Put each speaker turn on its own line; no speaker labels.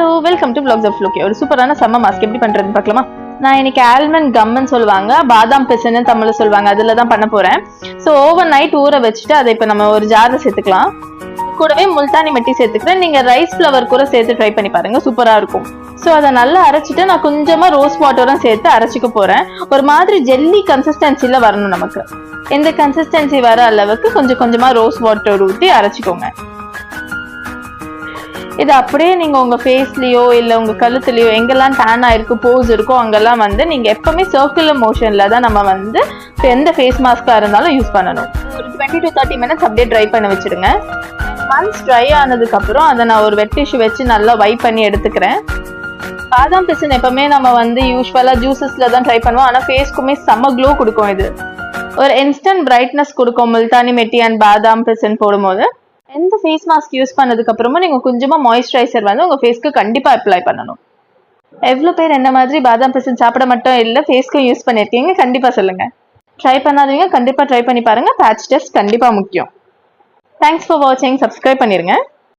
Hello, welcome to vlogs of Floki. ஒரு சூப்பரான summer mask எப்படி பண்றதுன்னு பார்க்கலாமா? நான் இன்னைக்கு ஆல்மண்ட் கம்னு சொல்லுவாங்க, பாதாம் பிசின்னு தமிழ்ல சொல்லுவாங்க, அதுல தான் பண்ண போறேன். ஸோ ஓவர் நைட் ஊற வச்சுட்டு அதை இப்போ நம்ம ஒரு ஜார்ல சேர்த்துக்கலாம். கூடவே முல்தானி மெட்டி சேர்த்துக்கிறேன். நீங்க ரைஸ் ஃப்ளவர் கூட சேர்த்து ட்ரை பண்ணி பாருங்க, சூப்பரா இருக்கும். ஸோ அதை நல்லா அரைச்சிட்டு நான் கொஞ்சமா ரோஸ் வாட்டரும் சேர்த்து அரைச்சிக்க போறேன். ஒரு மாதிரி ஜெல்லி கன்சிஸ்டன்சில வரணும் நமக்கு. இந்த கன்சிஸ்டன்சி வர அளவுக்கு கொஞ்சம் கொஞ்சமா ரோஸ் வாட்டர் ஊற்றி அரைச்சிக்கோங்க. இது அப்படியே நீங்க உங்க ஃபேஸ்லயோ இல்ல உங்க கழுத்துலயோ எங்கெல்லாம் டேன் ஆயிருக்கு, போஸ் இருக்கோ அங்கெல்லாம் நீங்க எப்பவுமே சர்க்குலர் மோஷன்ல தான் நம்ம எந்த ஃபேஸ் மாஸ்கா இருந்தாலும் யூஸ் பண்ணணும். ஒரு 20 to 30 minutes அப்படியே ட்ரை பண்ண வச்சிடுங்க. ஒன்ஸ் ட்ரை ஆனதுக்கு அப்புறம் அதை நான் ஒரு வெட் டிஷ்யூ வச்சு நல்லா வைப் பண்ணி எடுத்துக்கிறேன். பாதாம் பிசின் எப்பவுமே நம்ம யூஸ்வலா ஜூசஸ்ல தான் ட்ரை பண்ணுவோம். ஆனா ஃபேஸ்க்குமே செம்ம க்ளோ கொடுக்கும். இது ஒரு இன்ஸ்டன்ட் பிரைட்னஸ் கொடுக்கும். முல்தானி மெட்டி அண்ட் பாதாம் பிசின் போடும்போது எந்த ஃபேஸ் மாஸ்க் யூஸ் பண்ணதுக்கு அப்புறமா நீங்க கொஞ்சமா மாய்ஸ்சரைசர் உங்க ஃபேஸ்க்கு கண்டிப்பா அப்ளை பண்ணணும். எவ்வளவு பேர் என்ன மாதிரி பாதாம் பிசின் சாப்பிட மட்டும் இல்ல ஃபேஸ்க்கும் யூஸ் பண்ணிருக்கீங்க, கண்டிப்பா சொல்லுங்க. ட்ரை பண்ணாதீங்க, கண்டிப்பா ட்ரை பண்ணி பாருங்க. பேட்ச் டெஸ்ட் கண்டிப்பா முக்கியம். தேங்க்ஸ் ஃபார் வாட்சிங். சப்ஸ்கிரைப் பண்ணிருங்க.